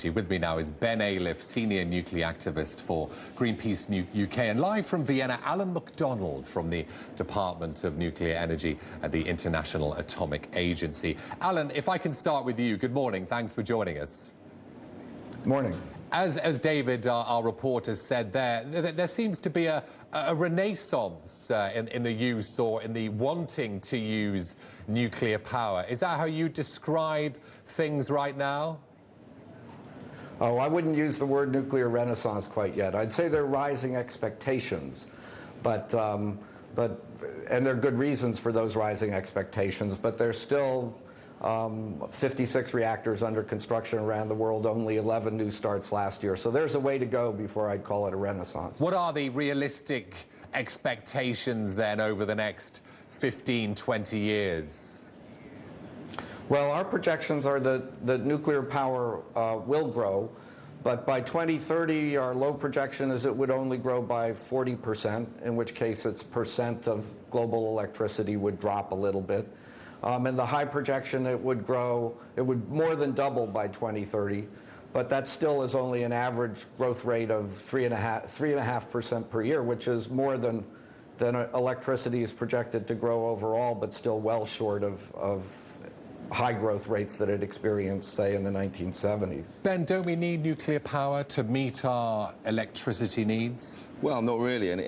Energy. With me now is Ben Ayliffe, senior nuclear activist for Greenpeace UK, and live from Vienna, McDonald from the Department of Nuclear Energy at the International Atomic Agency. Alan, if I can start with you, good morning. Thanks for joining us. Morning. As David, our reporter, said there seems to be a renaissance in the use or in the wanting to use nuclear power. Is that how you describe things right now? Oh, I wouldn't use the word nuclear renaissance quite yet. I'd say there are rising expectations, and there are good reasons for those rising expectations, but there's still 56 reactors under construction around the world, only 11 new starts last year. So there's a way to go before I'd call it a renaissance. What are the realistic expectations then over the next 15, 20 years? Well, our projections are that nuclear power will grow, but by 2030, our low projection is it would only grow by 40%, in which case its percent of global electricity would drop a little bit. And the high projection, it would more than double by 2030, but that still is only an average growth rate of 3.5% per year, which is more than electricity is projected to grow overall, but still well short of high growth rates that it experienced, say, in the 1970s. Ben, don't we need nuclear power to meet our electricity needs? Well, not really. In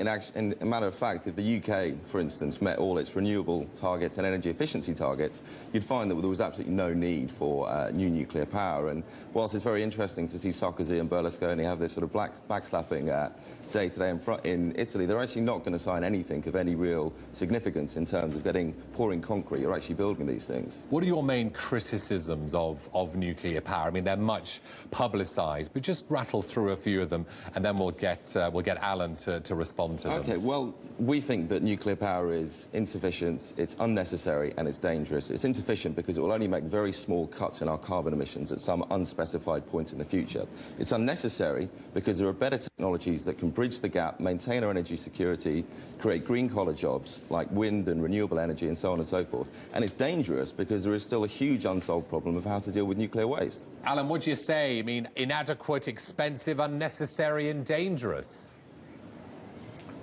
a matter of fact, if the UK, for instance, met all its renewable targets and energy efficiency targets, you'd find that there was absolutely no need for new nuclear power. And whilst it's very interesting to see Sarkozy and Berlusconi have this sort of backslapping day today in Italy, they're actually not going to sign anything of any real significance in terms of pouring concrete or actually building these things. What are your main criticisms of nuclear power? I mean, they're much publicised, but just rattle through a few of them, and then we'll get Alan to respond to them. Okay, well, we think that nuclear power is insufficient, it's unnecessary, and it's dangerous. It's insufficient because it will only make very small cuts in our carbon emissions at some unspecified point in the future. It's unnecessary because there are better technologies that can bridge the gap, maintain our energy security, create green-collar jobs like wind and renewable energy and so on and so forth. And it's dangerous because there is still a huge unsolved problem of how to deal with nuclear waste. Alan, what do you say? I mean, inadequate, expensive, unnecessary and dangerous.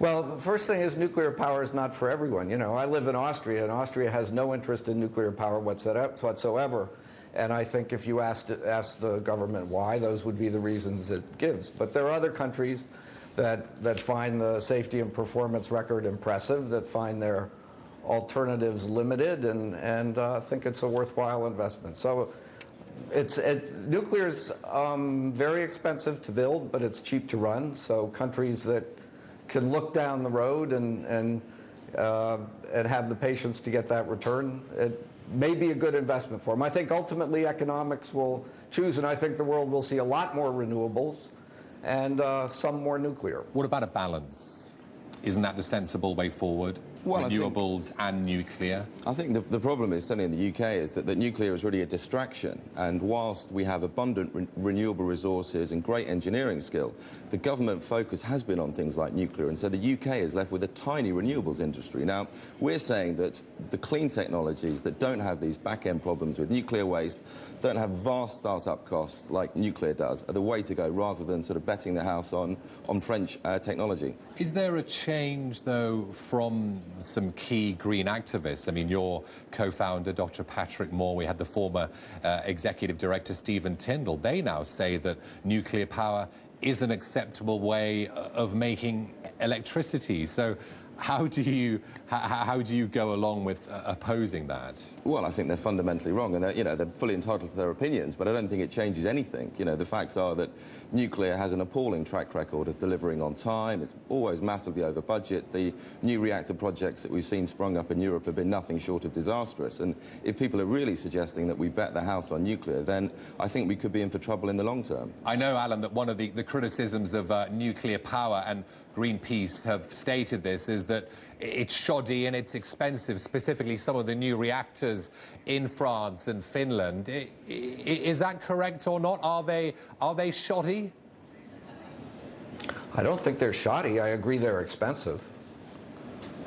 Well, the first thing is nuclear power is not for everyone. You know, I live in Austria, and Austria has no interest in nuclear power whatsoever. And I think if you ask the government why, those would be the reasons it gives. But there are other countries that find the safety and performance record impressive, that find their alternatives limited, and think it's a worthwhile investment. So nuclear's very expensive to build, but it's cheap to run. So countries that can look down the road and have the patience to get that return, it may be a good investment for them. I think ultimately economics will choose, and I think the world will see a lot more renewables and some more nuclear. What about a balance? Isn't that the sensible way forward? Well, renewables and nuclear? I think the problem is, certainly in the UK, is that nuclear is really a distraction. And whilst we have abundant renewable resources and great engineering skill, the government focus has been on things like nuclear. And so the UK is left with a tiny renewables industry. Now, we're saying that the clean technologies that don't have these back-end problems with nuclear waste, don't have vast start-up costs like nuclear does, are the way to go, rather than sort of betting the house on French technology. Is there a change, though, from some key green activists? I mean, your co-founder, Dr. Patrick Moore, we had the former executive director, Stephen Tindall. They now say that nuclear power is an acceptable way of making electricity. So how do you go along with opposing that? Well, I think they're fundamentally wrong, and they're fully entitled to their opinions, but I don't think it changes anything. You know, the facts are that nuclear has an appalling track record of delivering on time. It's always massively over budget. The new reactor projects that we've seen sprung up in Europe have been nothing short of disastrous. And if people are really suggesting that we bet the house on nuclear, then I think we could be in for trouble in the long term. I know, Alan, that one of the criticisms of nuclear power, and Greenpeace have stated this, is that it's shoddy and it's expensive, specifically some of the new reactors in France and Finland. Is that correct or not? Are they shoddy? I don't think they're shoddy. I agree they're expensive.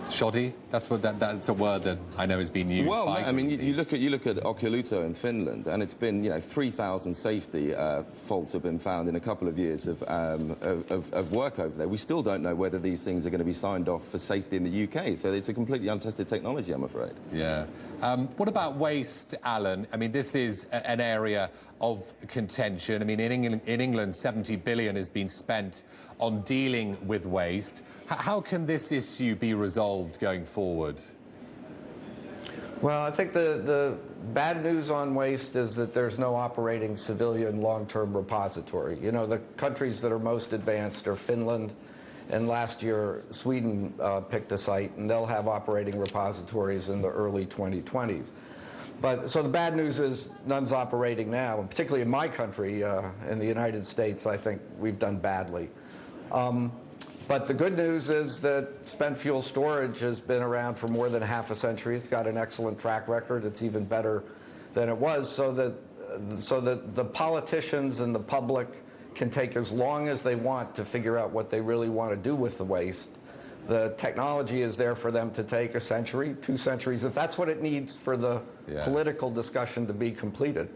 Shoddy? That's a word that I know has been used. Well, by I mean, you Greenpeace. look at Olkiluoto in Finland, and it's been 3,000 safety faults have been found in a couple of years of work over there. We still don't know whether these things are going to be signed off for safety in the UK. So it's a completely untested technology, I'm afraid. Yeah. What about waste, Alan? I mean, this is an area of contention. I mean, in England, 70 billion has been spent on dealing with waste. How can this issue be resolved going forward? Well, I think the bad news on waste is that there's no operating civilian long-term repository. You know, the countries that are most advanced are Finland, and last year Sweden picked a site, and they'll have operating repositories in the early 2020s. But so the bad news is none's operating now, and particularly in my country, in the United States, I think we've done badly. But the good news is that spent fuel storage has been around for more than half a century. It's got an excellent track record. It's even better than it was, so that the politicians and the public can take as long as they want to figure out what they really want to do with the waste. The technology is there for them to take a century, 2 centuries, if that's what it needs for the political discussion to be completed.